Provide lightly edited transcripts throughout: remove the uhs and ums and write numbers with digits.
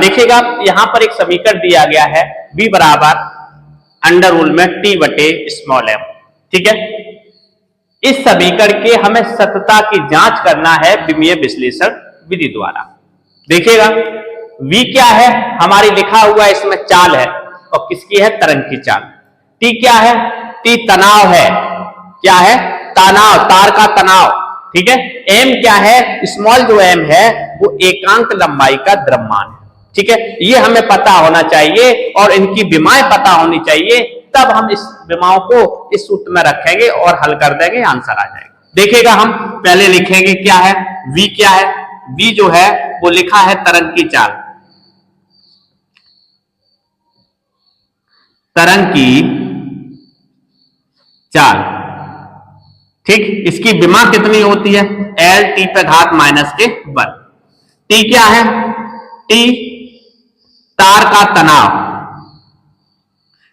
देखिएगा यहाँ पर एक समीकरण दिया गया है v बराबर अंडर रूल में t बटे स्मॉल m। ठीक है, इस समीकरण के हमें सत्यता की जांच करना है विमीय विश्लेषण विधि द्वारा। देखिएगा v क्या है, हमारी लिखा हुआ इसमें चाल है और किसकी है, तरंग की चाल। t क्या है, t तनाव है, क्या है, तनाव, तार का तनाव। ठीक है, m क्या है, स्मॉल जो m है वो एकांक लंबाई का द्रव्यमान है। ठीक है, ये हमें पता होना चाहिए और इनकी विमाएं पता होनी चाहिए, तब हम इस विमाओं को इस सूत्र में रखेंगे और हल कर देंगे, आंसर आ जाएगा। देखिएगा हम पहले लिखेंगे क्या है, v क्या है, v जो है वो लिखा है तरंग की चाल, तरंग की चाल। ठीक, इसकी विमा कितनी होती है, L t पे घात माइनस के 1। t क्या है, t तार का तनाव,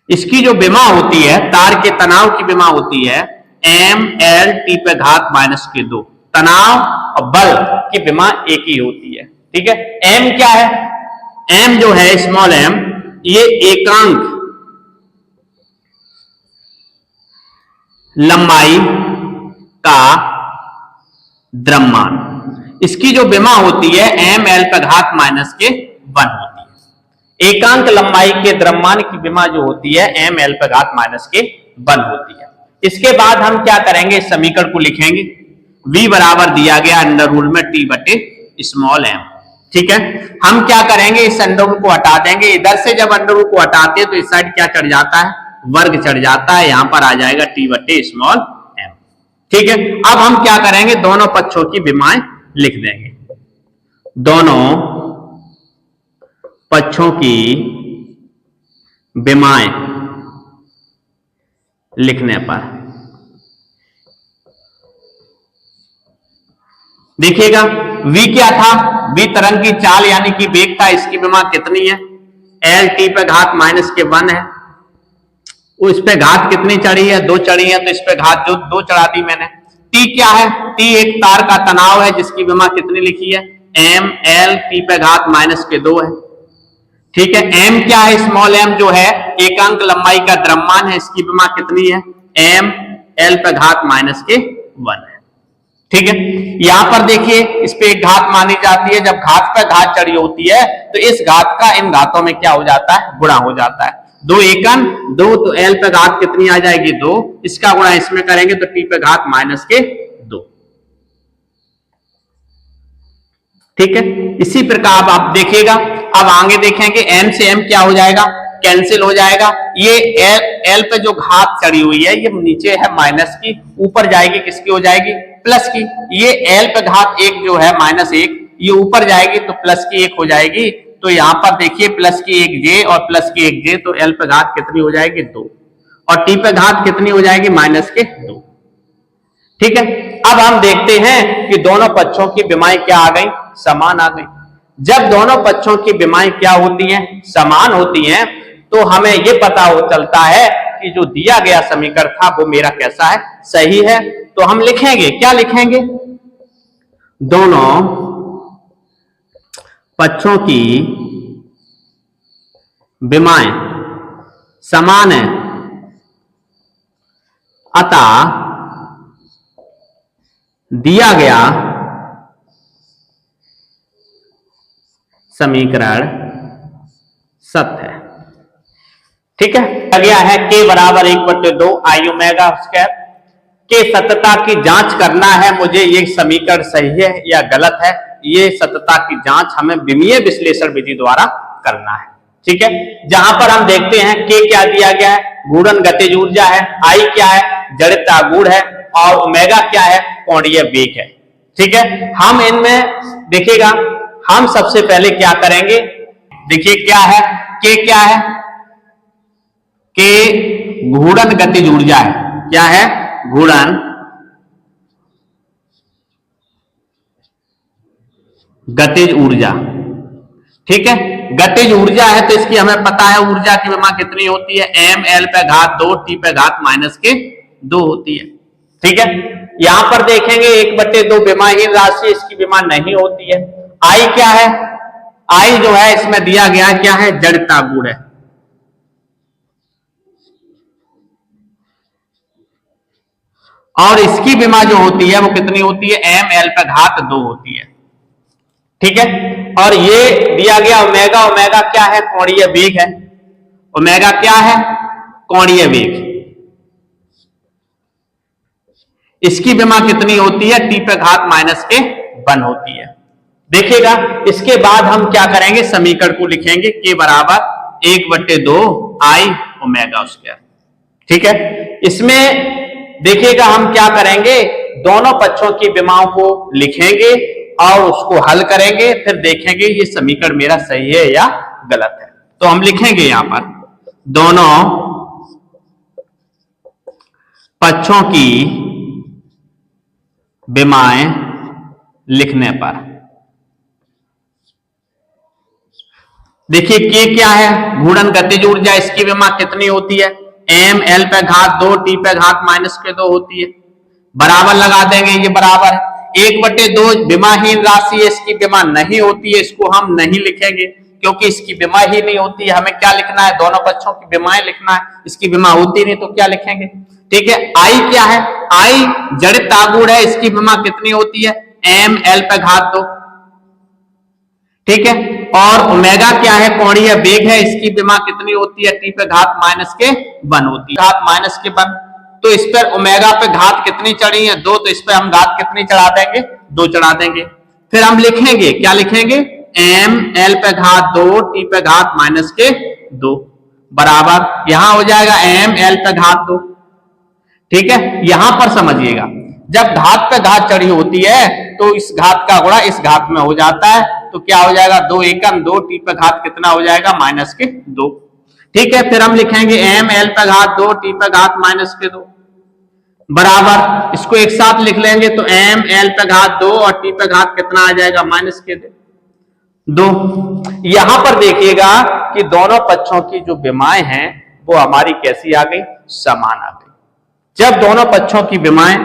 इसकी जो विमा होती है, तार के तनाव की विमा होती है m L t पे घात माइनस के 2। तनाव और बल की विमा एक ही होती है। ठीक है, m क्या है, m जो है स्मॉल m, ये एकांक लंबाई का द्रव्यमान, इसकी जो विमा होती है m L पे घात माइनस के 1 होती है। एकांक लंबाई के द्रव्यमान की विमा जो होती है m L पे घात माइनस के 1 होती है। इसके बाद हम क्या करेंगे, इस समीकरण को लिखेंगे, v बराबर दिया गया अंडर रूल में t बटे स्मॉल m। ठीक है, हम क्या करेंगे, इस अंडर रूल को हटा देंगे। इधर से जब अंडर रूल को हटाते हैं तो इस साइड क्या चढ़ जाता है, वर्ग चढ़ जाता है, यहां पर आ जाएगा t बटे स्मॉल m। ठीक है, अब हम क्या करेंगे, दोनों पक्षों की विमाएं लिख देंगे। दोनों पक्षों की विमाएं लिखने पर देखिएगा v क्या था, v तरंग की चाल यानी कि वेग था, इसकी विमा कितनी है, L t पे घात माइनस के 1 है। वो इस पे घात कितनी चढ़ी है, 2 चढ़ी है, तो इस पे घात जो 2 चढ़ा दी मैंने। t क्या है, t एक तार का तनाव है जिसकी विमा कितनी लिखी है, m L t पे घात माइनस के 2 है। ठीक है, m क्या है, स्मॉल m जो है एकांक लंबाई का द्रव्यमान है, इसकी विमा कितनी है, m L पे घात माइनस के 1 है। ठीक है, यहां पर देखिए इस पे एक घात मानी जाती है, जब घात पे घात चढ़ी होती है तो इस घात का इन घातों में क्या हो जाता है, गुणा हो जाता है। 2 एकम 2, तो L पे घात कितनी आ जाएगी, 2, इसका गुणा इसमें करेंगे तो t पे घात माइनस के 2। ठीक है, इसी प्रकार अब आप देखिएगा, अब आगे देखेंगे m से m क्या हो जाएगा, कैंसिल हो जाएगा। ये L पे जो घात चढ़ी हुई है ये नीचे है माइनस की, ऊपर जाएगी किसकी हो जाएगी, प्लस की। ये L पे घात 1 जो है माइनस 1, ये ऊपर जाएगी तो प्लस की 1 हो जाएगी। तो यहां पर देखिए प्लस की 1 j और प्लस की 1 j, तो L पे घात कितनी हो जाएगी, 2, और t पे घात कितनी हो जाएगी, माइनस के 2। ठीक है, अब हम देखते हैं कि दोनों पक्षों की विमाएं क्या आ गई, समान आ गई। जब दोनों पक्षों की विमाएं क्या होती हैं, समान होती हैं, तो हमें यह पता हो चलता है कि जो दिया गया समीकरण था वो मेरा कैसा है, सही है। तो हम लिखेंगे, क्या लिखेंगे, दोनों पक्षों की विमाएं समान है, अतः दिया गया समीकरण सत्य है। ठीक है, गया है k बराबर 1/2 आई ओमेगा स्क्वायर। के सत्यता की जांच करना है मुझे, ये समीकरण सही है या गलत है, ये सत्यता की जांच हमें विमीय विश्लेषण विधि द्वारा करना है। ठीक है, जहां पर हम देखते हैं k क्या दिया गया है, गुणन गतिज ऊर्जा है, I क्या है, जड़ित आघूर्ण है, और ओमेगा क्या है, कोणीय वेग है। ठीक है, हम इनमें देखिएगा, हम सबसे पहले क्या करेंगे, देखिए क्या है, k क्या है, k घूर्णन गतिज ऊर्जा है, क्या है, घूर्णन गतिज ऊर्जा। ठीक है, गतिज ऊर्जा है तो इसकी हमें पता है ऊर्जा की विमा कितनी होती है, m L पे घात 2 t पे घात माइनस के 2 होती है। ठीक है, यहां पर देखेंगे 1/2 विमाहीन राशि, इसकी विमा नहीं होती है। I क्या है, आई जो है इसमें दिया गया क्या है, जड़ता गुण है। और इसकी विमा जो होती है वो कितनी होती है, एम एल पे घात 2 होती है। ठीक है, और ये दिया गया ओमेगा, ओमेगा क्या है, कोणीय वेग है। ओमेगा क्या है, कोणीय वेग। इसकी विमा कितनी होती है, टी पे घात -1 होती है। देखिएगा इसके बाद हम क्या करेंगे, समीकरण को लिखेंगे k बराबर 1/2 आई ओमेगा स्क्वायर। ठीक है, इसमें देखिएगा हम क्या करेंगे, दोनों पक्षों की विमाओं को लिखेंगे और उसको हल करेंगे, फिर देखेंगे ये समीकरण मेरा सही है या गलत है। तो हम लिखेंगे यहां पर दोनों पक्षों की विमाएं लिखने पर, देखिए के क्या है, घूर्णन गतिज ऊर्जा, इसकी विमा कितनी होती है, एम एल पे घात 2 टी पे घात -2 होती है। बराबर लगा देंगे, ये बराबर 1/2 विमाहीन राशि है, इसकी विमा नहीं होती है, इसको हम नहीं लिखेंगे क्योंकि इसकी विमा ही नहीं होती है। हमें क्या लिखना है, दोनों पक्षों की विमाएं लिखना है, इसकी विमा होती नहीं तो क्या लिखेंगे। ठीक है, आई क्या है, आई जड़ित आघूर्ण है, इसकी विमा कितनी होती है, एम एल पे घात 2। ठीक है, और ओमेगा क्या है, कोणीय वेग है, इसकी विमा कितनी होती है, टी पे घात -1 होती है, घात -1। तो इस पर ओमेगा पे घात कितनी चढ़ी है, 2, तो इस पे हम घात कितनी चढ़ा देंगे, 2 चढ़ा देंगे। फिर हम लिखेंगे, क्या लिखेंगे, एम एल पे घात 2 टी पे घात -2 बराबर, यहां हो जाएगा एम एल पे घात 2। ठीक है, यहां पर समझिएगा, जब घात पे घात चढ़ी होती है तो इस घात का गुणा इस घात में हो जाता है, तो क्या हो जाएगा, 2 एकम 2, टी पे घात कितना हो जाएगा, -2। ठीक है, फिर हम लिखेंगे एम एल पे घात 2 टी पे घात -2 बराबर, इसको एक साथ लिख लेंगे तो एम एल पे घात 2 और टी पे घात कितना आ जाएगा, -2। यहां पर देखिएगा कि दोनों पक्षों की जो विमाएं हैं वो हमारी कैसी आ गई, समान आ गई। जब दोनों पक्षों की विमाएं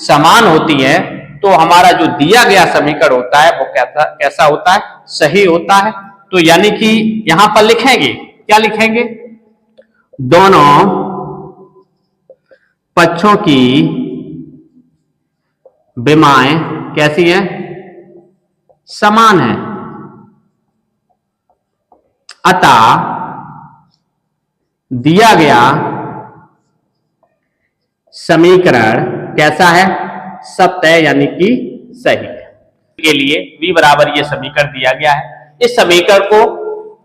समान होती है तो हमारा जो दिया गया समीकरण होता है वो कैसा होता है, सही होता है। तो यानी कि यहां पर लिखेंगे, क्या लिखेंगे, दोनों पक्षों की विमाएं कैसी है, समान है, अतः दिया गया समीकरण कैसा है, सत्य यानी कि सही है। के लिए v बराबर ये समीकरण दिया गया है। इस समीकरण को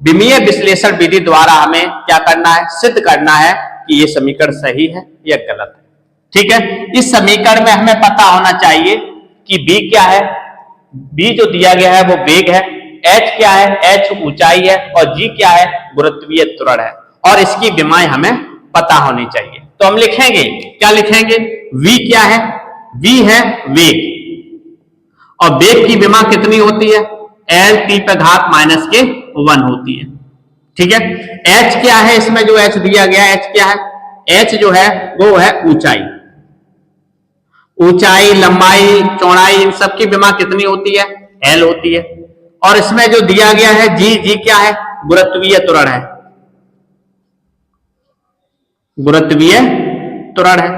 विमीय विश्लेषण विधि द्वारा हमें क्या करना है, सिद्ध करना है कि ये समीकरण सही है या गलत है। ठीक है, इस समीकरण में हमें पता होना चाहिए कि b क्या है, b जो दिया गया है वो वेग है, h क्या है, h ऊंचाई है, और g क्या है, गुरुत्वीय त्वरण है, और इसकी विमाएं हमें पता होनी चाहिए। तो हम लिखेंगे, क्या लिखेंगे, v क्या है, v है वेग, और वेग की विमा कितनी होती है, एल टी पे घात -1 होती है। ठीक है, h क्या है, इसमें जो h दिया गया है, h क्या है, h जो है वो है ऊंचाई, ऊंचाई, लंबाई, चौड़ाई, इन सब की विमा कितनी होती है, l होती है। और इसमें जो दिया गया है g क्या है, गुरुत्वीय त्वरण है, गुरुत्वीय त्वरण है,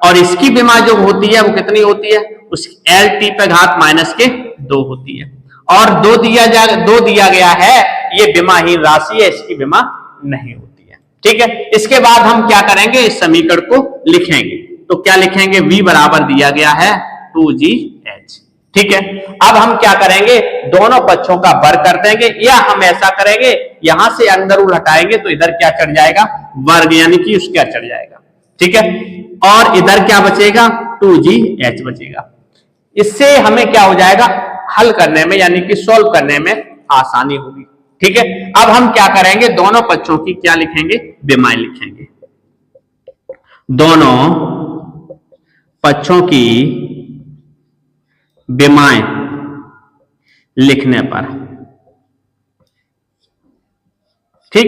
और इसकी विमा जो होती है वो कितनी होती है, उस एल टी पे घात -2 होती है। और 2 दिया गया है, ये विमाहीन राशि है, इसकी विमा नहीं होती है। ठीक है, इसके बाद हम क्या करेंगे, इस समीकरण को लिखेंगे। तो क्या लिखेंगे, v बराबर दिया गया है 2gh। ठीक है, अब हम क्या करेंगे, दोनों पक्षों का वर्ग कर देंगे, या हम ऐसा करेंगे, यहां से अंदर उलटाएंगे तो इधर क्या चढ़ जाएगा, वर्ग, यानी कि उसका चढ़ जाएगा। ठीक है, और इधर क्या बचेगा, 2gh बचेगा। इससे हमें क्या हो जाएगा, हल करने में यानी कि सॉल्व करने में आसानी होगी। ठीक है, अब हम क्या करेंगे, दोनों पक्षों की क्या लिखेंगे, विमाएं लिखेंगे। दोनों पक्षों की विमाएं लिखने पर, ठीक,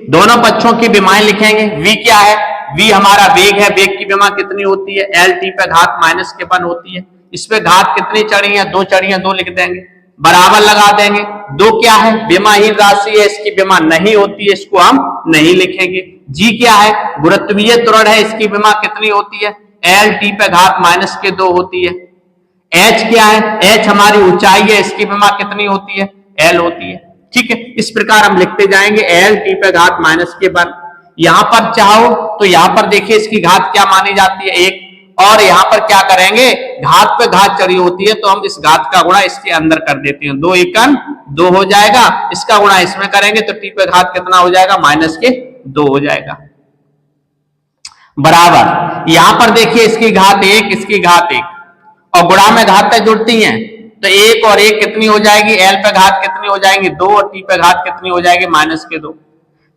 दोनों पक्षों की विमाएं लिखेंगे। v क्या है, v हमारा वेग है, वेग की विमा कितनी होती है, एल टी पे घात -1 होती है। इस पे घात कितनी चढ़ी है, 2 चढ़ी है, 2 लिख देंगे। बराबर लगा देंगे। दो क्या है, विमाहीन राशि है, इसकी विमा नहीं होती है, इसको हम नहीं लिखेंगे। जी क्या है, गुरुत्वीय त्वरण है, इसकी विमा कितनी होती है, एल टी पे घात माइनस के 2 होती है। एच क्या है, एच हमारी ऊंचाई है, इसकी विमा कितनी होती है, एल होती है। ठीक है, इस प्रकार हम लिखते जाएंगे एल टी पे घात माइनस के 1। यहां पर चाहो तो यहां पर देखिए इसकी घात क्या मानी जाती है, 1, और यहां पर क्या करेंगे, घात पे घात चढ़ी होती है तो हम इस घात का गुणा इसके अंदर कर देते हैं, 2 एकम 2 हो जाएगा, इसका गुणा इसमें करेंगे तो टी पे घात कितना हो जाएगा, माइनस के 2 हो जाएगा। बराबर यहां पर देखिए इसकी घात 1, इसकी घात 1, और गुणा में घातें जुड़ती हैं तो 1 और 1 कितनी हो जाएगी, एल पे घात कितनी हो जाएगी, 2, और टी पे घात कितनी हो जाएगी, माइनस के 2।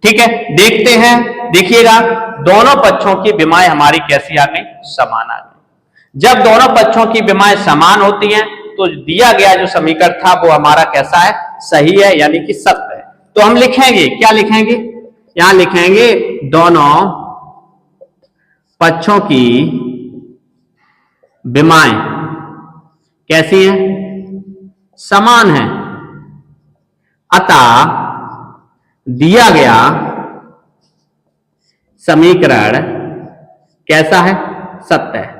ठीक है, देखते हैं, देखिएगा दोनों पक्षों की विमाएं हमारी कैसी आ गई, समान आ गई। जब दोनों पक्षों की विमाएं समान होती हैं तो दिया गया जो समीकरण था वो हमारा कैसा है, सही है, यानी कि सत्य है। तो हम लिखेंगे, क्या लिखेंगे, यहां लिखेंगे दोनों पक्षों की विमाएं कैसी हैं, समान है, अतः दिया गया समीकरण कैसा है, सत्य है।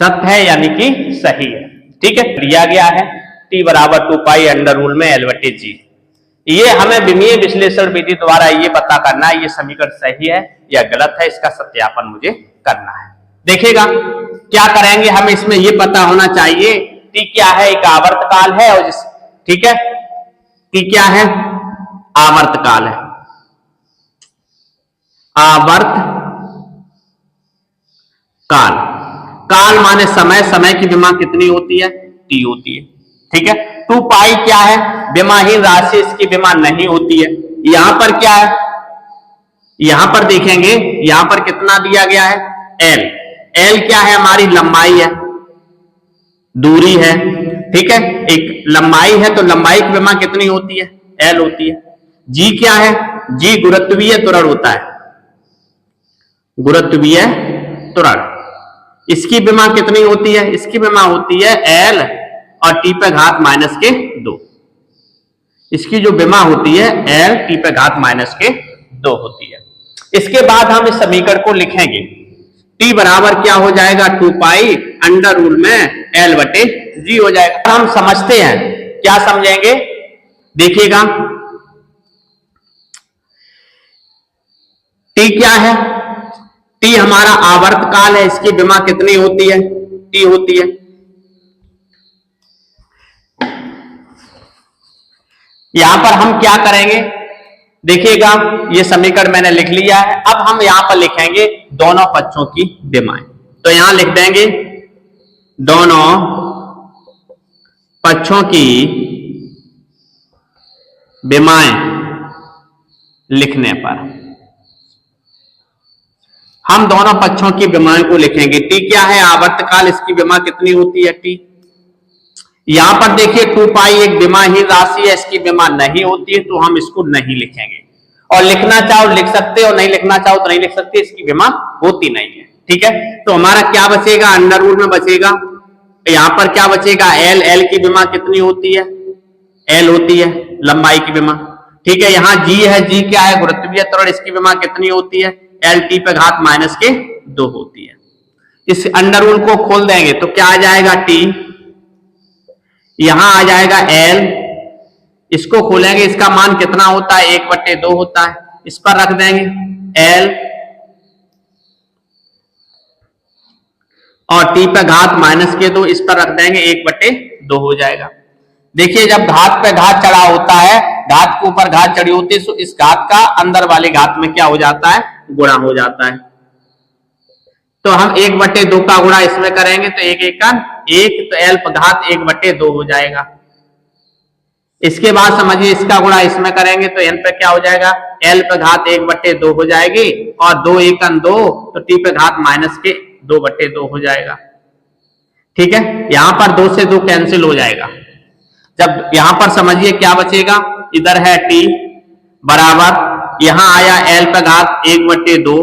सत्य है यानी कि सही है। ठीक है, दिया गया है t बराबर 2 पाई अंडर रूल में L बटे जी। ये हमें विमीय विश्लेषण विधि द्वारा ये पता करना है ये समीकरण सही है या गलत है, इसका सत्यापन मुझे करना है। देखिएगा क्या करेंगे, हमें इसमें ये पता होना चाहिए t क्या है, एक आवर्तकाल है, और ठीक है, t क्या है, आवर्तकाल है, आवर्त काल, काल माने समय, समय की विमा कितनी होती है, t होती है। ठीक है, 2 पाई क्या है, विमाहीन राशि, इसकी विमा नहीं होती है। यहां पर क्या है, यहां पर देखेंगे, यहां पर कितना दिया गया है, l, l क्या है, हमारी लंबाई है, दूरी है। ठीक है, एक लंबाई है तो लंबाई की विमा कितनी होती है, l होती है। g क्या है, g गुरुत्वीय त्वरण होता है, गुरुत्वीय त्वरण, इसकी विमा कितनी होती है, इसकी विमा होती है l और t पे घात माइनस के 2, इसकी जो विमा होती है l t पे घात माइनस के 2 होती है। इसके बाद हम इस समीकरण को लिखेंगे, t बराबर क्या हो जाएगा, 2 पाई अंडर रूल में l बटे जी हो जाएगा। हम समझते हैं, क्या समझेंगे, देखिएगा t क्या है, t हमारा आवर्त काल है, इसकी विमा कितनी होती है, t होती है। यहां पर हम क्या करेंगे, देखिएगा ये समीकरण मैंने लिख लिया है। अब हम यहां पर लिखेंगे दोनों पक्षों की विमाएं, तो यहां लिख देंगे दोनों पक्षों की विमाएं लिखने पर हम दोनों पक्षों की विमाएं को लिखेंगे। t क्या है, आवर्तकाल, इसकी विमा कितनी होती है, t। यहां पर देखिए 2 पाई एक विमाहीन राशि है, इसकी विमा नहीं होती है तो हम इसको नहीं लिखेंगे, और लिखना चाहो लिख सकते हो, नहीं लिखना चाहो तो नहीं लिख सकते, इसकी विमा होती नहीं है। ठीक है, तो हमारा क्या बचेगा, अंडर रूट में बचेगा, यहां पर क्या बचेगा, एल, एल की विमा कितनी होती है, एल होती है, लंबाई की विमा। ठीक है, यहाँ जी है, जी क्या है, गुरुत्वीय त्वरण, इसकी विमा कितनी होती है, एल टी पे घात माइनस के 2 होती है। इस अंडर रूल को खोल देंगे तो क्या आ जाएगा, टी, यहां आ जाएगा एल, इसको खोलेंगे, इसका मान कितना होता है, 1/2 होता है, इस पर रख देंगे एल, और टी पे घात माइनस के 2 इस पर रख देंगे, 1/2 हो जाएगा। देखिए जब घात पे घात चढ़ा होता है, घात के ऊपर घात चढ़ी होती है तो इस घात का अंदर वाले घात में क्या हो जाता है, गुणा हो जाता है। तो हम 1/2 का गुणा इसमें करेंगे तो 1 1 तो एल घात 1/2 हो जाएगा। इसके बाद समझिए इसका गुणा इसमें करेंगे तो एन पे क्या हो जाएगा, एल पे घात 1/2 हो जाएगी, और 2 1 2 तो टी पे घात माइनस के 2/2 हो जाएगा। ठीक है, यहां पर 2 से 2 कैंसिल हो जाएगा। जब यहां पर समझिए क्या बचेगा, इधर है टी बराबर, यहां आया एल पे घात 1/2।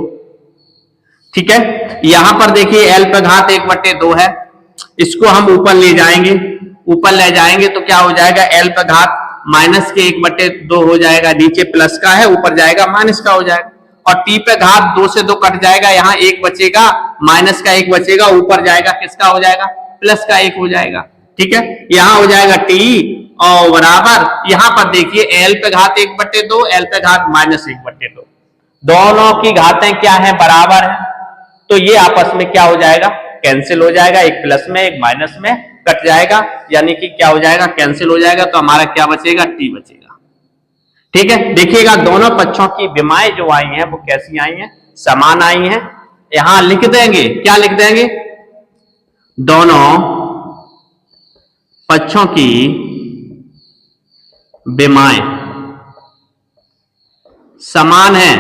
ठीक है, यहां पर देखिए एल पे घात 1/2 है, इसको हम ऊपर ले जाएंगे, ऊपर ले जाएंगे तो क्या हो जाएगा, एल पे घात माइनस के 1/2 हो जाएगा, नीचे प्लस का है ऊपर जाएगा माइनस का हो जाएगा, और टी पे घात 2 से 2 कट जाएगा, यहाँ 1 बचेगा, माइनस का 1 बचेगा, ऊपर जाएगा किसका हो जाएगा, प्लस का 1 हो जाएगा। ठीक है, यहाँ हो जाएगा टी और बराबर, यहां पर देखिए एल पे घात 1/2, एल पे घात माइनस 1/2, दोनों की घातें क्या है, बराबर है, तो ये आपस में क्या हो जाएगा, कैंसिल हो जाएगा, एक प्लस में एक माइनस में कट जाएगा, यानी कि क्या हो जाएगा, कैंसिल हो जाएगा, तो हमारा क्या बचेगा, टी बचेगा। ठीक है, देखिएगा दोनों पक्षों की विमाएं जो आई हैं वो कैसी आई हैं, समान आई हैं। यहां लिख देंगे, क्या लिख देंगे, दोनों पक्षों की विमाएं समान है,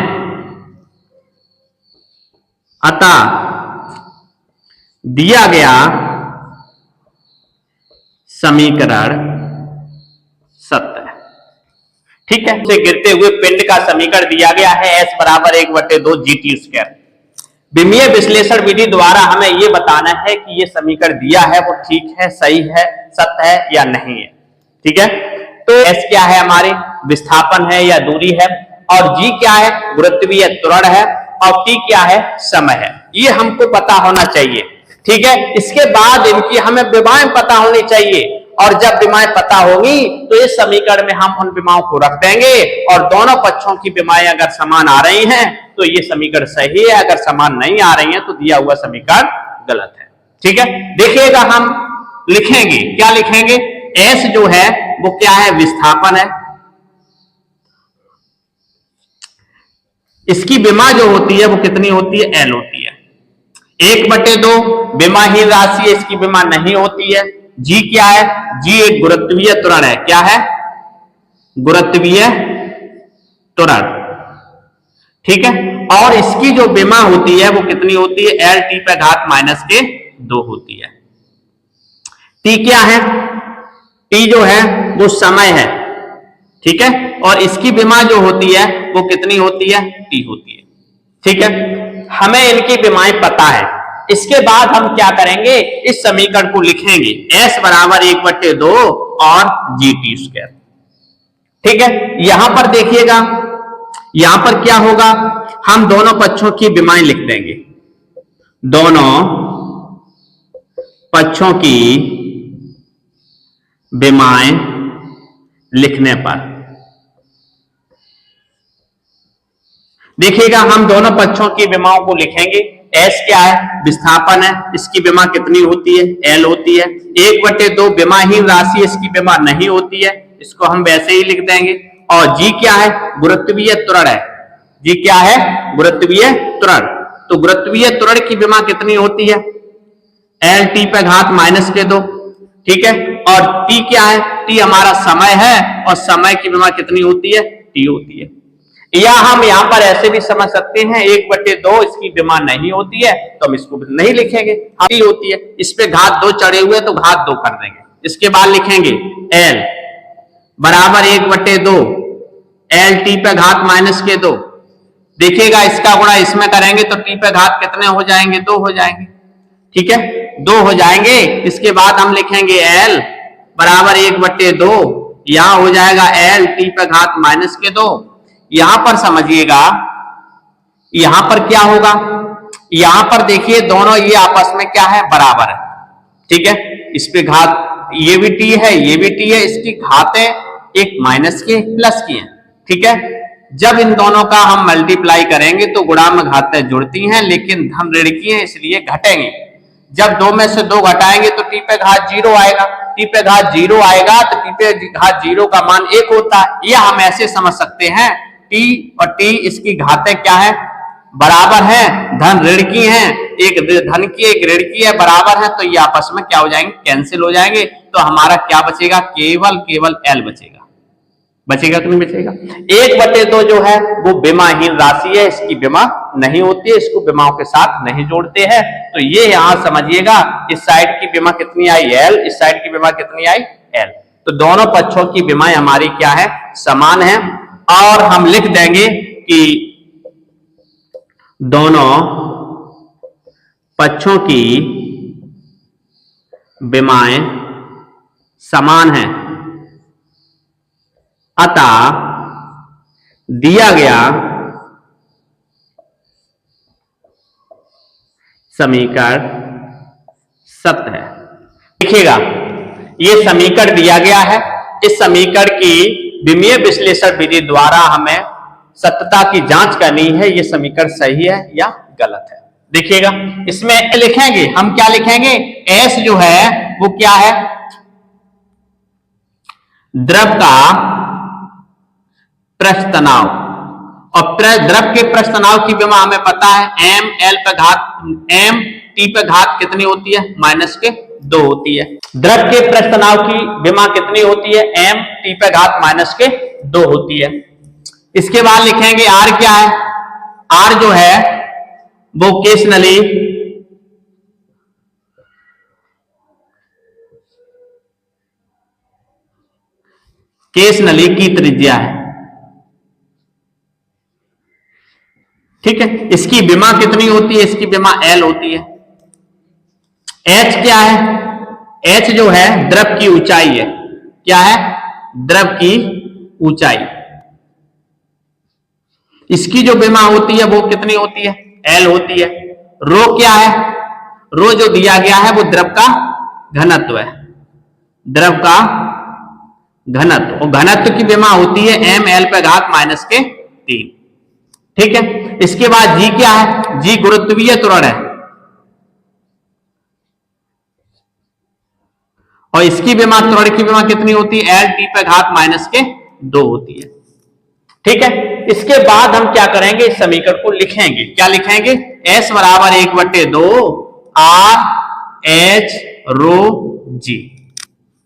अतः दिया गया समीकरण सत्य है। ठीक है, से गिरते हुए पिंड का समीकरण दिया गया है s बराबर 1/2 GT²। विमीय विश्लेषण विधि द्वारा हमें यह बताना है कि यह समीकरण दिया है वो ठीक है, सही है, सत्य है या नहीं है। ठीक है, तो s क्या है, हमारी विस्थापन है या दूरी है, और g क्या है, गुरुत्वीय त्वरण है, और t क्या है, समय है, ये हमको पता होना चाहिए। ठीक है, इसके बाद इनकी हमें विमाएं पता होनी चाहिए, और जब विमाएं पता होगी तो इस समीकरण में हम उन विमाओं को रख देंगे, और दोनों पक्षों की विमाएं अगर समान आ रही हैं तो ये समीकरण सही है, अगर समान नहीं आ रही हैं तो दिया हुआ समीकरण गलत है। ठीक है, देखिएगा हम लिखेंगे, क्या लिखेंगे, S जो है वो क्या है, विस्थापन है, इसकी विमा जो होती है वो कितनी होती है, L होती है, 1/2 विमाहीन राशि है, इसकी विमा नहीं होती है। G क्या है, G एक गुरुत्वीय त्वरण है, क्या है, गुरुत्वीय त्वरण। ठीक है, और इसकी जो विमा होती है वो कितनी होती है, L T पे घात -2 होती है। T क्या है, T जो है वो समय है। ठीक है, और इसकी विमा जो होती है वो कितनी होती है, T होती है। ठीक है, हमें इनकी विमाएं पता है, इसके बाद हम क्या करेंगे, इस समीकरण को लिखेंगे, S बराबर 1/2 और GT²। ठीक है, यहां पर देखिएगा, यहां पर क्या होगा, हम दोनों पक्षों की विमाएं लिख देंगे, दोनों पक्षों की विमाएं लिखने पर देखिएगा, हम दोनों पक्षों की विमाओं को लिखेंगे। S क्या है, विस्थापन है, इसकी विमा कितनी होती है, L होती है, 1/2 विमाहीन राशि, इसकी विमा नहीं होती है, इसको हम वैसे ही लिख देंगे। और G क्या है, गुरुत्वीय त्वरण है, G क्या है, गुरुत्वीय त्वरण, तो गुरुत्वीय त्वरण की विमा कितनी होती है, L T पे घात -2। ठीक है, और T क्या है, T हमारा समय है, और समय की विमा कितनी होती है, T होती है। या हम यहां पर ऐसे भी समझ सकते हैं, 1/2 इसकी विमा नहीं होती है तो हम इसको नहीं लिखेंगे, T होती है, इस पे घात 2 चढ़े हुए तो घात 2 कर देंगे। इसके बाद लिखेंगे L बराबर 1/2 L T पे घात -2। देखिएगा, इसका गुणा इसमें करेंगे तो T पे घात कितने हो जाएंगे, 2 हो जाएंगे। ठीक है, 2 हो जाएंगे। इसके बाद हम लिखेंगे L बराबर 1/2, यहां हो जाएगा L T पे घात -2। यहां पर समझिएगा, यहां पर क्या होगा, यहां पर देखिए दोनों ये आपस में क्या है, बराबर है। ठीक है, इस पे घात, ये भी T है, ये भी T है, इसकी घातें एक माइनस की एक प्लस की है। ठीक है, जब इन दोनों का हम मल्टीप्लाई करेंगे तो गुणा में घातें जुड़ती हैं, लेकिन हम ऋण की हैं इसलिए घटेंगे। जब 2 में से 2 घटाएंगे तो T पे घात 0 आएगा, T पे घात 0 आएगा तो T पे घात 0 का मान 1 होता है। यह हम ऐसे समझ सकते हैं, T और T इसकी घातें क्या है, बराबर है, धन ऋण की है, एक धन की एक ऋण की है, बराबर है, तो ये आपस में क्या हो जाएंगे, कैंसिल हो जाएंगे। तो हमारा क्या बचेगा, केवल L बचेगा। बचेगा कि नहीं बचेगा। 1/2 जो है वो विमाहीन राशि है, इसकी विमा नहीं होती है, इसको विमाओं के साथ नहीं जोड़ते हैं। तो ये यहां समझिएगा, इस साइड की विमा कितनी आई, L, इस साइड की विमा कितनी आई, L। तो दोनों पक्षों की विमाएं हमारी क्या है, समान है। और हम लिख देंगे कि दोनों पक्षों की विमाएं समान हैं, अतः दिया गया समीकरण सत्य है। देखिएगा, ये समीकरण दिया गया है। इस समीकरण की विमीय विश्लेषण विधि द्वारा हमें सत्यता की जांच करनी है, ये समीकरण सही है या गलत है। देखिएगा, इसमें लिखेंगे हम, क्या लिखेंगे, S जो है वो क्या है, द्रव का पृष्ठ तनाव, और द्रव के पृष्ठ तनाव की विमा हमें पता है m t पे घात कितनी होती है, -2 होती है। द्रव के पृष्ठ तनाव की विमा कितनी होती है, m t पे घात -2 होती है। इसके बाद लिखेंगे R क्या है, R जो है वो केस नली की त्रिज्या है, ठीक है। इसकी विमा कितनी होती है, इसकी विमा L होती है। H क्या है, H जो है द्रव की ऊंचाई है, क्या है, द्रव की ऊंचाई। इसकी जो विमा होती है वो कितनी होती है, L होती है। रो क्या है, रो जो दिया गया है वो द्रव का घनत्व है, द्रव का घनत्व, और घनत्व की विमा होती है ml पे घात -3, ठीक है। इसके बाद G क्या है, G गुरुत्वीय त्वरण है, और इसकी विमा, त्वरण की विमा कितनी होती है, L t पे घात -2 होती है, ठीक है। इसके बाद हम क्या करेंगे, इस समीकरण को लिखेंगे, क्या लिखेंगे, S बराबर 1/2 R H रो G,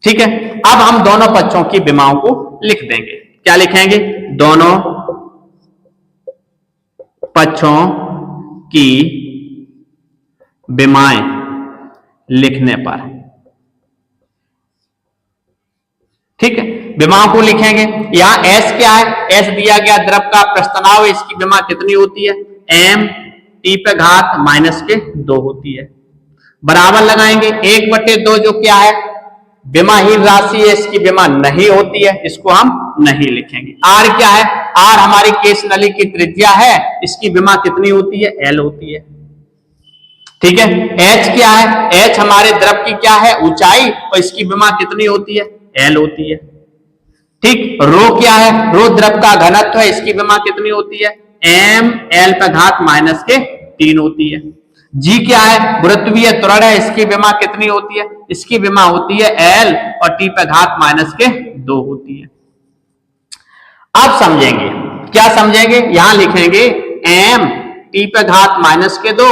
ठीक है। अब हम दोनों पक्षों की विमाओं को लिख देंगे, क्या लिखेंगे, दोनों पक्षों की विमाएं लिखने पर, ठीक है, विमाओं को लिखेंगे। यहां S क्या है, S दिया गया द्रव का पृष्ठ तनाव, इसकी विमा कितनी होती है, m t पे घात -2 होती है, बराबर लगाएंगे 1/2 जो क्या है, विमाहीन राशि है, इसकी विमा नहीं होती है, इसको हम नहीं लिखेंगे। R क्या है, R हमारी केस नली की त्रिज्या है, इसकी विमा कितनी होती है, L होती है, ठीक है। H क्या है, H हमारे द्रव की क्या है, ऊंचाई, और इसकी विमा कितनी होती है, L होती है, ठीक। रो क्या है, रो द्रव का घनत्व है, इसकी विमा कितनी होती है, m L पे घात -3 होती है। G क्या है, गुरुत्वीय त्वरण है, इसकी विमा कितनी होती है, इसकी विमा होती है L, और t पे घात -2 होती है। अब समझेंगे, क्या समझेंगे, यहां लिखेंगे m t पे घात -2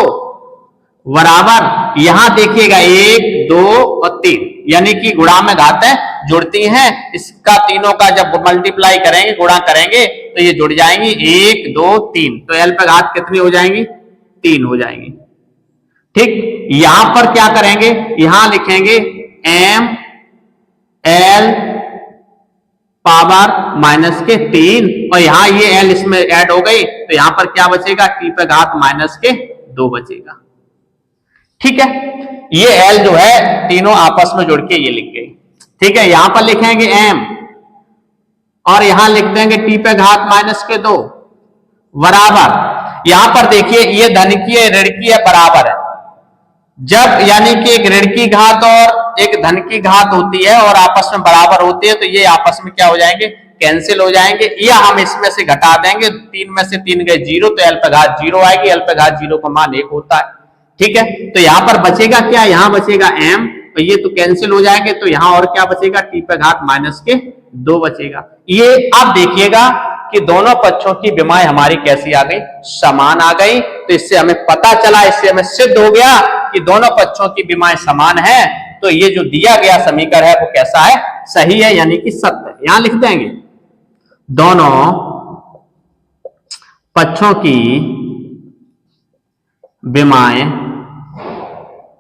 बराबर, यहां देखिएगा 1 2 और 3, यानी कि गुणा में घातें जुड़ती हैं, इसका तीनों का जब मल्टीप्लाई करेंगे, गुणा करेंगे तो ये जुड़ जाएंगी, 1 2 3, तो L पे घात कितनी हो जाएंगी, 3 हो जाएंगी, ठीक। यहां पर क्या करेंगे, यहां लिखेंगे m L पावर -3, और यहां ये L इसमें ऐड हो गई, तो यहां पर क्या बचेगा, t पे घात -2 बचेगा, ठीक है। ये L जो है तीनों आपस में जुड़ के ये लिख गई, ठीक है। यहां पर लिखेंगे m, और यहां लिख देंगे t पे घात -2 बराबर, यहां पर देखिए ये धन की है, ऋण की है, बराबर है। जब यानी कि एक ऋण की घात और एक धन की घात होती है और आपस में बराबर होती है, तो ये आपस में क्या हो जाएंगे, कैंसिल हो जाएंगे, या हम इसमें से घटा देंगे, 3 में से 3 गए 0, तो L पे घात 0 आएगी, L पे घात 0 का मान 1 होता है, ठीक है। तो यहां पर बचेगा क्या, यहां बचेगा m, तो ये तो कैंसिल हो जाएंगे, तो यहां और क्या बचेगा, t पे घात -2 बचेगा। ये अब देखिएगा कि दोनों पक्षों की विमाएं हमारी कैसी आ गई, समान आ गई, तो इससे हमें पता चला, इससे हमें सिद्ध हो गया कि दोनों पक्षों की विमाएं समान है, तो ये जो दिया गया समीकरण है वो कैसा है, सही है, यानी कि सत्य है। यहां लिख देंगे, दोनों पक्षों की विमाएं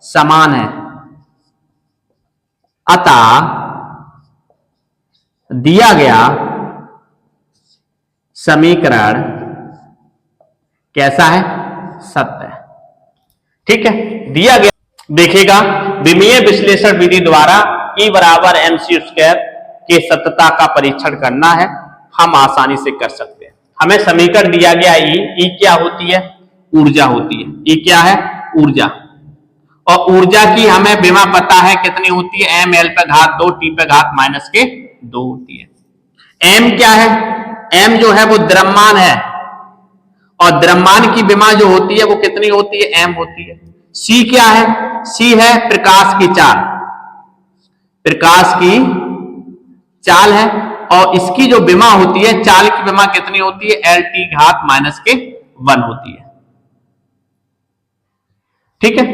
समान है, अतः दिया गया समीकरण कैसा है, सत्य है, ठीक है। दिया गया देखिएगा विमीय विश्लेषण विधि द्वारा E बराबर mc स्क्वायर के सत्यता का परीक्षण करना है, हम आसानी से कर सकते हैं। हमें समीकरण दिया गया E क्या होती है? ऊर्जा होती है। E क्या है? ऊर्जा। और ऊर्जा की हमें विमा पता है कितनी होती है? m l पे घात 2 t पे घात माइनस के 2 होती है। m क्या है? m जो है वो द्रव्यमान है, और द्रव्यमान की विमा जो होती है वो कितनी होती है? m होती है। c क्या है? c है प्रकाश की चाल, प्रकाश की चाल है, और इसकी जो विमा होती है, चाल की विमा कितनी होती है? l t घात माइनस के 1 होती है। ठीक है,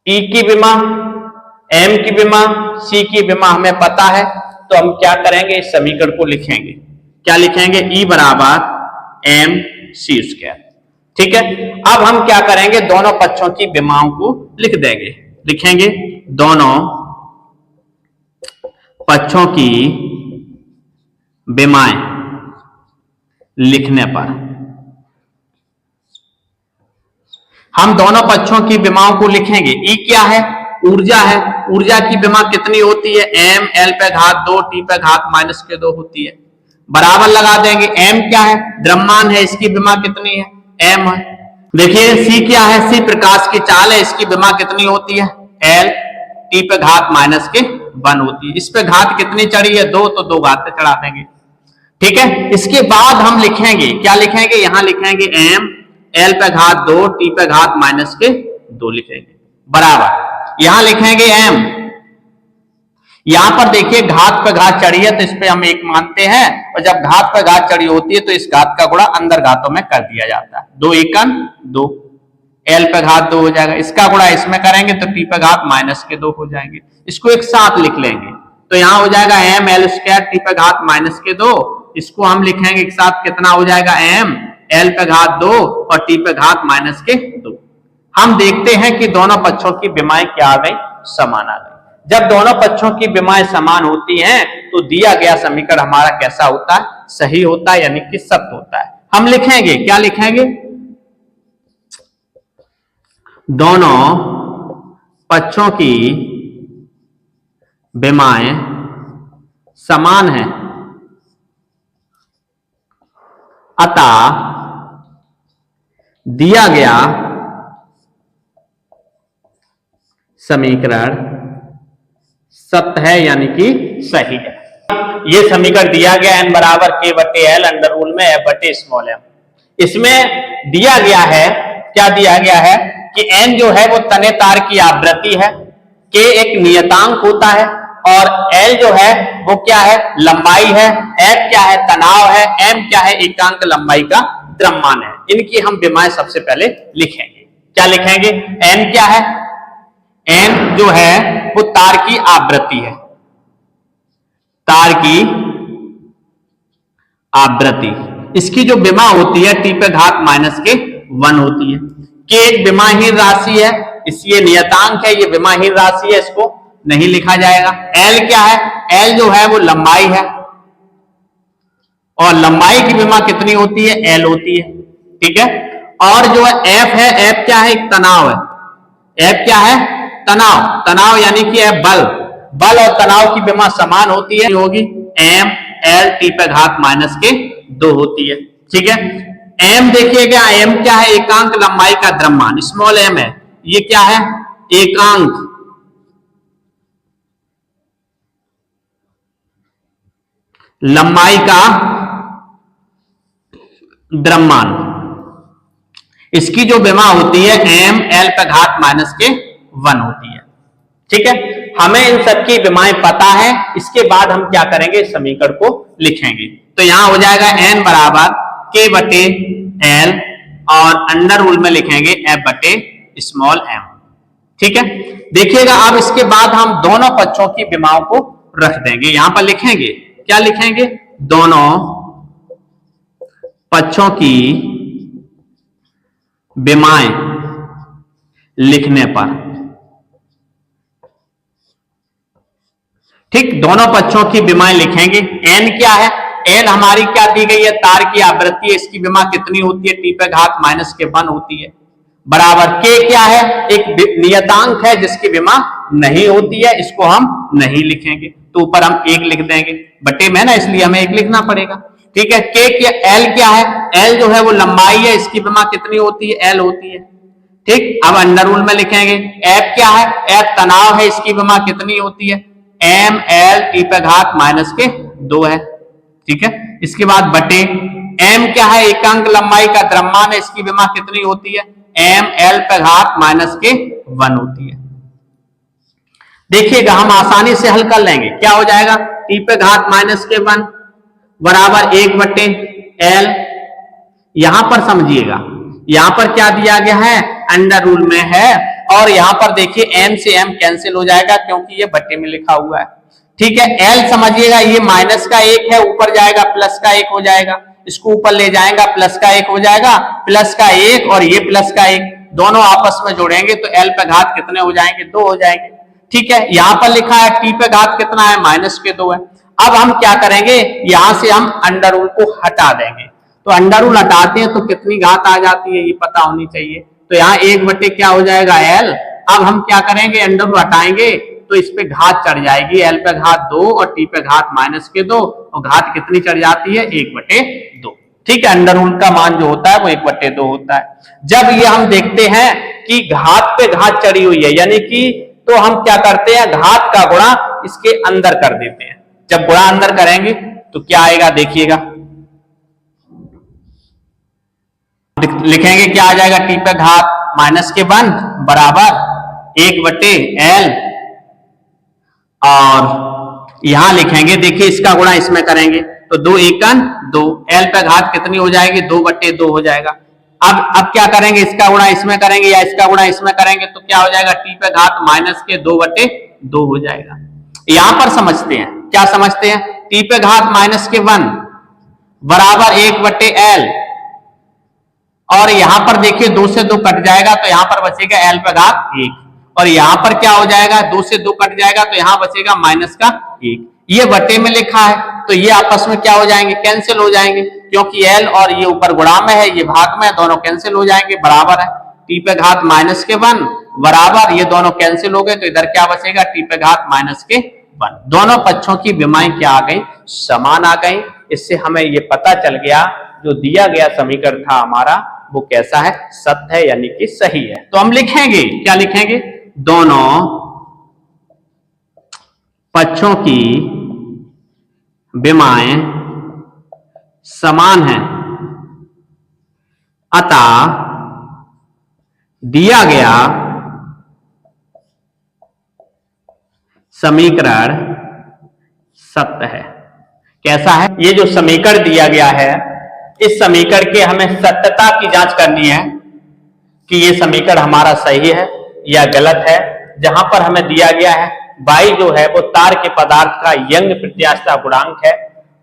E की विमा, m की विमा, c की विमा हमें पता है, तो हम क्या करेंगे? इस समीकरण को लिखेंगे। क्या लिखेंगे? E बराबर m c स्क्वायर। ठीक है, अब हम क्या करेंगे? दोनों पक्षों की विमाओं को लिख देंगे। लिखेंगे दोनों पक्षों की विमाएं लिखने पर हम दोनों पक्षों की विमाओं को लिखेंगे। E क्या है? ऊर्जा है। ऊर्जा की विमा कितनी होती है? m l पे घात 2 t पे घात माइनस के 2 होती है। बराबर लगा देंगे। m क्या है? द्रव्यमान है, इसकी विमा कितनी है? m है। देखिए c क्या है? c प्रकाश की चाल है, इसकी विमा कितनी होती है? l t पे घात माइनस के 1 होती है। इस पे घात कितनी चढ़ी है? 2, तो 2 घात चढ़ा देंगे। ठीक है, इसके बाद हम लिखेंगे, क्या लिखेंगे? यहां लिखेंगे m l पे घात 2 t पे घात माइनस के 2 लिखेंगे, बराबर यहां लिखेंगे m। यहां पर देखिए घात पे घात चढ़ी है, तो इस पे हम 1 मानते हैं, और जब घात पे घात चढ़ी होती है तो इस घात का गुणा अंदर घातों में कर दिया जाता है। 2 एकन 2, l पे घात 2 हो जाएगा, इसका गुणा इसमें करेंगे तो t पे घात माइनस के 2 हो जाएंगे। इसको एक साथ लिख लेंगे, तो यहां हो जाएगा m l स्क्वायर t पे घात माइनस के 2, इसको हम लिखेंगे एक साथ, कितना हो जाएगा? m l पे घात 2 और t पे घात माइनस के 2। हम देखते हैं कि दोनों पक्षों की विमाएं क्या आ गई? समान आ गई। जब दोनों पक्षों की विमाएं समान होती हैं तो दिया गया समीकरण हमारा कैसा होता है? सही होता है, यानी कि सत्य होता है। हम लिखेंगे, क्या लिखेंगे? दोनों पक्षों की विमाएं समान हैं, अतः दिया गया समीकरण सत्य है, यानी कि सही है। यह समीकरण दिया गया n बराबर k बटे l अंडर रूल में f बटे स्मॉल m। इसमें दिया गया है, क्या दिया गया है कि n जो है वो तने तार की आवृत्ति है, k एक नियतांक होता है, और l जो है वो क्या है? लंबाई है, f क्या है? तनाव है, m क्या है? एकांक लंबाई का द्रव्यमान है। इनकी हम विमाएं सबसे पहले लिखेंगे। क्या लिखेंगे? n क्या है? n जो है वो तार की आवृत्ति है, तार की आवृत्ति। इसकी जो विमा होती है t पे घात माइनस के 1 होती है। k एक विमाहीन राशि है, इसलिए नियतांक है, ये विमाहीन राशि है, इसको नहीं लिखा जाएगा। l क्या है? l जो है वो लंबाई है, और लंबाई की विमा कितनी होती है? l होती है। ठीक है, और जो है f है, f क्या है? एक तनाव है। f क्या है? तनाव। तनाव यानी कि f बल। बल और तनाव की विमा समान होती है, होगी m l t पे घात माइनस के 2 होती है। ठीक है, m देखिएगा, m क्या है? एकांक लंबाई का द्रव्यमान, स्मॉल m है। ये क्या है? एकांक लंबाई का द्रव्यमान। इसकी जो विमा होती है m l पे घात माइनस के 1 होती है। ठीक है, हमें इन सब की विमाएं पता है। इसके बाद हम क्या करेंगे? इस समीकरण को लिखेंगे। तो यहां हो जाएगा n बराबर k बटे l, और अंडर रूल में लिखेंगे f बटे स्मॉल m। ठीक है, देखिएगा अब इसके बाद हम दोनों पक्षों की विमाओं को रख देंगे। यहां पर लिखेंगे, क्या लिखेंगे? दोनों पक्षों की विमाएं लिखने पर। ठीक, दोनों पक्षों की विमाएं लिखेंगे। n क्या है? n हमारी क्या दी गई है? तार की आवृत्ति है, इसकी विमा कितनी होती है? t पे घात माइनस के 1 होती है। बराबर के क्या है, एक नियतांक है जिसकी विमा नहीं होती है, इसको हम नहीं लिखेंगे, तो ऊपर हम 1 लिख देंगे, बटे में ना, इसलिए हमें 1 लिखना पड़ेगा। ठीक है, के क्या, एल क्या है, एल जो है वो लंबाई है, इसकी विमा कितनी होती है, एल होती है। ठीक, अब अंडर रूल में लिखेंगे। एफ क्या है, एफ तनाव है, इसकी विमा कितनी होती है, एम एल टी पे घात माइनस के 2 है। ठीक है, इसके बाद बटे एम क्या है, एकांक लंबाई का द्रव्यमान है, इसकी विमा कितनी होती है, एम एल पे घात माइनस के 1 होती है। देखिएगा हम आसानी से हल कर लेंगे, क्या हो जाएगा, टी पे घात माइनस के 1 बराबर 1 बटे एल। यहां पर समझिएगा, यहां पर क्या दिया गया है, अंडर रूल में है, और यहां पर देखिए एम से एम कैंसिल हो जाएगा क्योंकि ये बटे में लिखा हुआ है। ठीक है, एल समझिएगा, ये माइनस का 1 है, ऊपर जाएगा प्लस का 1 हो जाएगा, इसको ऊपर ले जाएगा प्लस का 1 हो जाएगा, प्लस का 1 और ये प्लस का 1 दोनों आपस में जोड़ेंगे तो एल पे घात कितने हो जाएंगे, 2 हो जाएंगे। ठीक है, यहां पर लिखा है टी पे घात कितना है, माइनस के 2 है। अब हम क्या करेंगे, यहां से हम अंडर रूल को हटा देंगे, तो अंडर रूल हटाते हैं तो कितनी घात आ जाती है ये पता होनी चाहिए, तो यहाँ 1 बटे क्या हो जाएगा, एल। अब हम क्या करेंगे, अंडर रूल हटाएंगे तो इस पे घात चढ़ जाएगी, एल पे घात 2 और टी पे घात माइनस के 2, और घात कितनी चढ़ जाती है, 1 बटे 2। ठीक है, अंडर रूल का मान जो होता है वो 1 बटे 2 होता है। जब ये हम देखते हैं कि घात पे घात चढ़ी हुई है, यानी कि, तो हम क्या करते हैं, घात का गुणा इसके अंदर कर देते हैं। जब गुणा अंदर करेंगे तो क्या आएगा, देखिएगा, लिखेंगे क्या आ जाएगा, टी पे घात माइनस के 1 बराबर 1 बटे एल, और यहां लिखेंगे, देखिए इसका गुणा इसमें करेंगे तो 2 एकन 2, एल पे घात कितनी हो जाएगी, 2 बटे 2 हो जाएगा। अब क्या करेंगे, इसका गुणा इसमें करेंगे या इसका गुणा इसमें करेंगे तो क्या हो जाएगा, टी पे घात माइनस के 2 बटे 2 हो जाएगा। यहां पर समझते हैं, क्या समझते हैं, टी पे घात माइनस के 1 बराबर 1 बटे एल, और यहां पर देखिए 2 से 2 कट जाएगा तो यहां पर बचेगा एल पे घात 1, और यहां पर क्या हो जाएगा, 2 से 2 कट जाएगा तो यहां बचेगा माइनस का 1। ये बटे में लिखा है तो ये आपस में क्या हो जाएंगे, कैंसिल हो जाएंगे, क्योंकि एल और ये ऊपर गुणा में है, ये भाग में है, दोनों कैंसिल हो जाएंगे, बराबर है टी पे घात माइनस के 1 बराबर, ये दोनों कैंसिल हो गए तो इधर क्या बचेगा, टी पे घात माइनस के 1। दोनों पक्षों की विमाएं क्या आ गई, समान आ गई। इससे हमें ये पता चल गया जो दिया गया समीकरण था हमारा वो कैसा है, सत्य है यानी कि सही है। तो हम लिखेंगे, क्या लिखेंगे, दोनों पक्षों की विमाएं समान हैं, अतः दिया गया समीकरण सत्य है। कैसा है, ये जो समीकरण दिया गया है, इस समीकरण के हमें सत्यता की जांच करनी है कि ये समीकरण हमारा सही है या गलत है। जहां पर हमें दिया गया है y जो है वो तार के पदार्थ का यंग प्रत्यास्थता गुणांक है,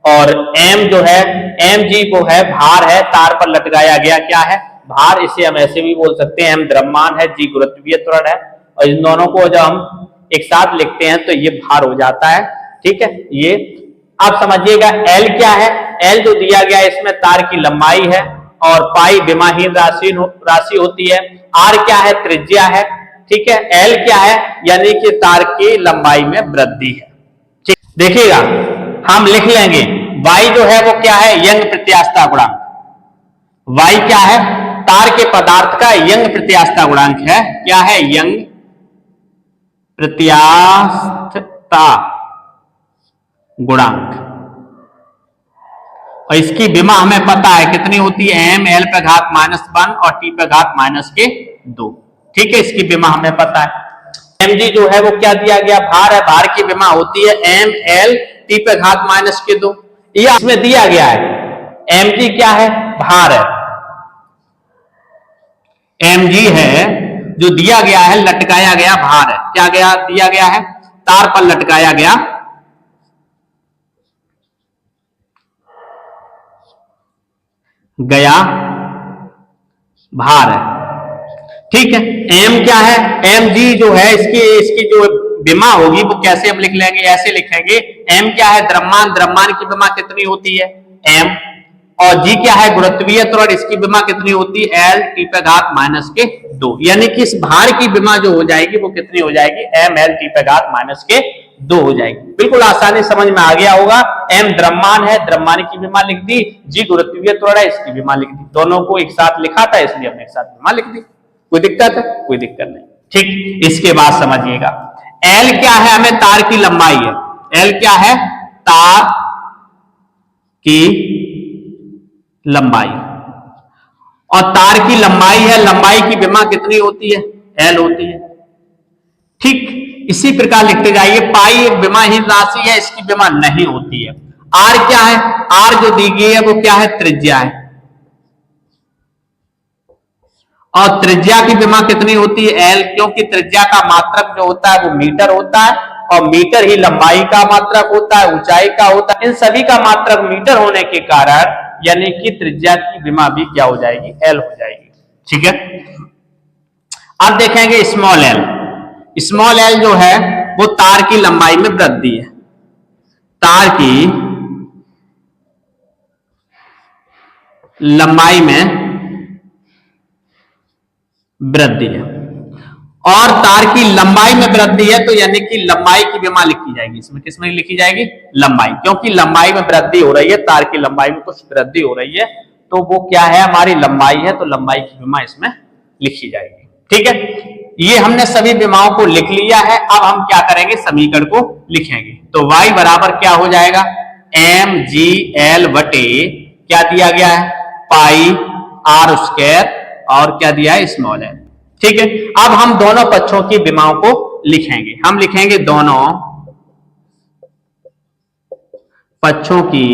और m जो है, mg को है भार है, तार पर लटकाया गया क्या है, भार। इसे हम ऐसे भी बोल सकते हैं, m द्रव्यमान है, g गुरुत्वीय त्वरण है, और इन दोनों को जब हम एक साथ लिखते हैं तो ये भार हो जाता है। ठीक है, ये आप समझिएगा। L क्या है, L जो दिया गया है इसमें तार की लंबाई है, और पाई विमाहीन राशि होती है। R क्या है, त्रिज्या है। ठीक है, L क्या है, यानी कि तार की लंबाई में वृद्धि है। ठीक, देखिएगा हम लिख लेंगे y जो है वो क्या है, यंग प्रत्यास्थता गुणांक। y क्या है, तार के पदार्थ का यंग प्रत्यास्थता गुणांक है। क्या है, यंग प्रत्यास्थता गुणांक, और इसकी विमा हमें पता है कितनी होती है, m l पे घात माइनस 1 और t पे घात माइनस के 2। ठीक है, इसकी विमा हमें पता है। mg जो है वो क्या दिया गया, भार है, भार की विमा होती है m l t पे घात माइनस के 2। ये इसमें दिया गया है, mg क्या है, भार है, mg है जो दिया गया है, लटकाया गया भार है। क्या गया दिया गया है, तार पर लटकाया गया भार है। ठीक है, m क्या है, mg जो है इसकी जो विमा होगी वो कैसे हम लिख लेंगे, ऐसे लिखेंगे, m क्या है, द्रव्यमान, द्रव्यमान की विमा कितनी होती है, m, और जी क्या है, गुरुत्वीय त्वरण, इसकी विमा कितनी होती है, एल टी पे घात माइनस के 2, यानी कि इस भार की विमा जो हो जाएगी वो कितनी हो जाएगी, एम एल टी पे घात माइनस के 2 हो जाएगी। बिल्कुल आसानी समझ में आ गया होगा। एम द्रव्यमान है, द्रव्यमान की विमा लिख दी, जी गुरुत्वीय त्वरण है, इसकी विमा लिख दी, दोनों को एक साथ लिखा था इसलिए हमने एक साथ विमा लिख दी। कोई दिक्कत है? कोई दिक्कत नहीं। ठीक, इसके बाद समझिएगा एल क्या है, हमें तार की लंबाई है, एल क्या है, तार की लंबाई, और तार की लंबाई है, लंबाई की विमा कितनी होती है, एल होती है। ठीक, इसी प्रकार लिखते जाइए, पाई एक विमाहीन राशि है, इसकी विमा नहीं होती है। आर क्या है, आर जो दी गई है वो क्या है, त्रिज्या है, और त्रिज्या की विमा कितनी होती है, एल, क्योंकि त्रिज्या का मात्रक जो होता है वो मीटर होता है, और मीटर ही लंबाई का मात्रक होता है, ऊंचाई का होता है, इन सभी का मात्रक मीटर होने के कारण यानी कि त्रिज्या की विमा भी क्या हो जाएगी, एल हो जाएगी। ठीक है, अब देखेंगे स्मॉल एल। स्मॉल एल जो है वो तार की लंबाई में वृद्धि है, तार की लंबाई में वृद्धि है, और तार की लंबाई में वृद्धि है तो यानी कि लंबाई की विमा लिखी जाएगी, इसमें किसमें लिखी जाएगी, लंबाई, क्योंकि लंबाई में वृद्धि हो रही है, तार की लंबाई में कुछ वृद्धि हो रही है तो वो क्या है, हमारी लंबाई है, तो लंबाई की विमा इसमें लिखी जाएगी। ठीक है, ये हमने सभी विमाओं को लिख लिया है। अब हम क्या करेंगे, समीकरण को लिखेंगे। तो y बराबर क्या हो जाएगा, एम जी एल बटे क्या दिया गया है, पाई आर स्क्वायर, और क्या दिया है, स्मॉल एल। ठीक है, अब हम दोनों पक्षों की विमाओं को लिखेंगे। हम लिखेंगे दोनों पक्षों की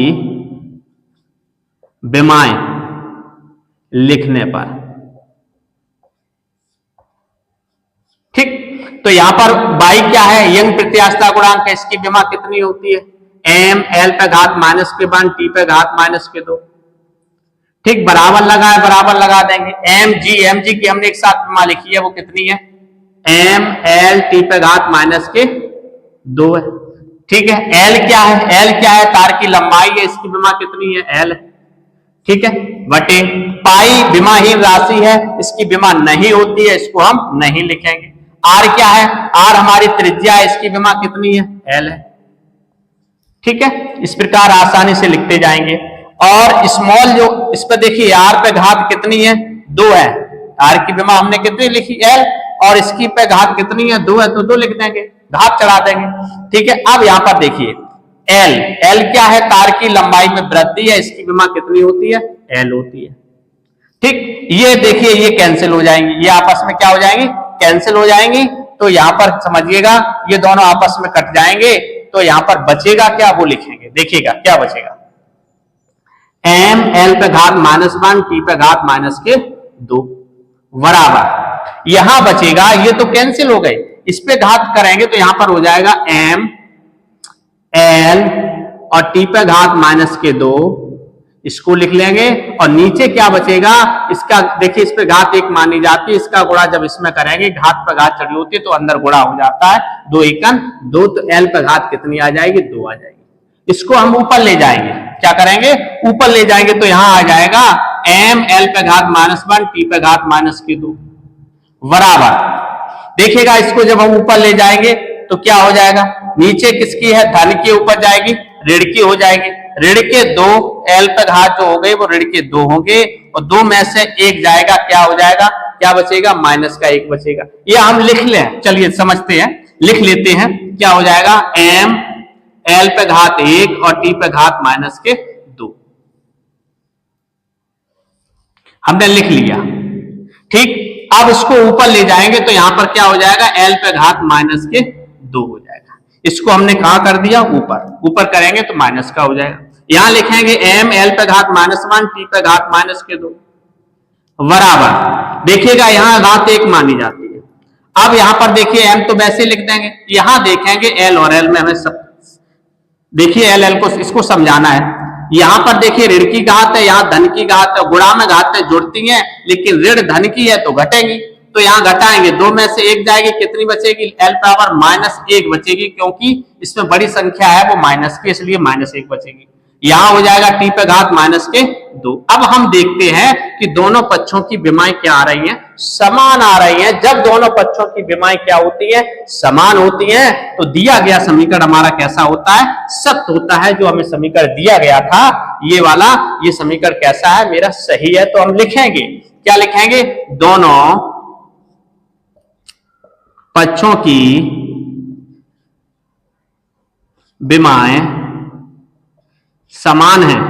विमाएं लिखने पर। ठीक, तो यहां पर बाई क्या है, यंग प्रत्यास्थता गुणांक है, इसकी विमा कितनी होती है, एम एल पे घात माइनस के 1 टी पे घात माइनस के 2। ठीक, बराबर लगा है, बराबर लगा देंगे, एम जी की हमने एक साथ विमा लिखी है, वो कितनी है, एम एल टी पे घात माइनस के 2 है। ठीक है, एल क्या है, एल क्या है, तार की लंबाई है, इसकी विमा कितनी है, एल है। ठीक है, बटे पाई विमाहीन राशि है, इसकी विमा नहीं होती है, इसको हम नहीं लिखेंगे। आर क्या है, आर हमारी त्रिज्या है, इसकी विमा कितनी है, एल है। ठीक है, इस प्रकार आसानी से लिखते जाएंगे। और स्मॉल जो इस पर देखिए, आर पे घात कितनी है, 2 है, आर की विमा हमने कितनी लिखी, एल, और इसकी पे घात कितनी है, 2 है, तो 2 लिख देंगे, घात चढ़ा देंगे। ठीक है, अब यहां पर देखिए एल, एल क्या है, तार की लंबाई में वृद्धि है, इसकी विमा कितनी होती है, एल होती है। ठीक, ये देखिए ये कैंसिल हो जाएंगी, ये आपस में क्या हो जाएंगी, कैंसिल हो जाएंगी। तो यहां पर समझिएगा ये दोनों आपस में कट जाएंगे, तो यहां पर बचेगा क्या, वो लिखेंगे, देखिएगा क्या बचेगा, एम एल पे घात -1 टी पे घात माइनस के 2 बराबर, यहां बचेगा, ये तो कैंसिल हो गए, इस पे घात करेंगे तो यहां पर हो जाएगा एम एल और टी पे घात माइनस के 2, इसको लिख लेंगे, और नीचे क्या बचेगा, इसका देखिए, इस पे घात 1 मानी जाती है, इसका गुणा जब इसमें करेंगे, घात पर घात चढ़ी होती है तो अंदर गुणा हो जाता है, 2 एकन 2, तो एल पे घात कितनी आ जाएगी, 2 आ जाएगी। इसको हम ऊपर ले जाएंगे, क्या करेंगे, ऊपर ले जाएंगे, तो यहां आ जाएगा एम एल पे घात -1 टी पे घात माइनस के 2 बराबर, देखिएगा इसको जब हम ऊपर ले जाएंगे तो क्या हो जाएगा, नीचे किसकी है, धन के ऊपर जाएगी, ऋण की हो जाएगी, ऋण के 2, एल पे घात जो हो गए वो ऋण के 2 होंगे, और 2 में से 1 जाएगा, क्या हो जाएगा, क्या बचेगा, माइनस का 1 बचेगा। ये हम लिख लें, चलिए समझते हैं, लिख लेते हैं, क्या हो जाएगा, एम एल पे घात 1 और टी पे घात माइनस के 2 हमने लिख लिया। ठीक, अब इसको ऊपर ले जाएंगे तो यहां पर क्या हो जाएगा, एल पे घात माइनस के 2 हो जाएगा, इसको हमने कहां कर दिया, ऊपर, ऊपर करेंगे तो माइनस का हो जाएगा। यहां लिखेंगे एम एल पे घात -1 टी पे घात माइनस के 2 बराबर, देखिएगा यहां घात 1 मानी जाती है। अब यहां पर देखिए एम तो वैसे लिख देंगे, यहां देखेंगे एल और एल में हमें सब, देखिए एल एल को इसको समझाना है। यहां पर देखिए ऋण की घात है, यहां धन की घात है, गुणा में घातें जुड़ती हैं, लेकिन ऋण धन की है तो घटेंगी, तो यहां घटाएंगे, 2 में से 1 जाएगी, कितनी बचेगी, एल पावर -1 बचेगी, क्योंकि इसमें बड़ी संख्या है वो माइनस की, इसलिए -1 बचेगी। यहां हो जाएगा टी पे घात माइनस के 2। अब हम देखते हैं कि दोनों पक्षों की विमाएं क्या आ रही हैं, समान आ रही हैं। जब दोनों पक्षों की विमाएं क्या होती है, समान होती हैं, तो दिया गया समीकरण हमारा कैसा होता है, सत्य होता है। जो हमें समीकरण दिया गया था ये वाला, ये समीकरण कैसा है, मेरा सही है। तो हम लिखेंगे, क्या लिखेंगे, दोनों पक्षों की विमाएं समान हैं,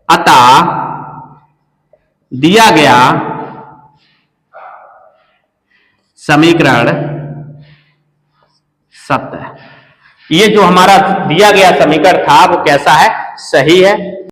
अतः दिया गया समीकरण सत्य है। ये जो हमारा दिया गया समीकरण था वो कैसा है, सही है।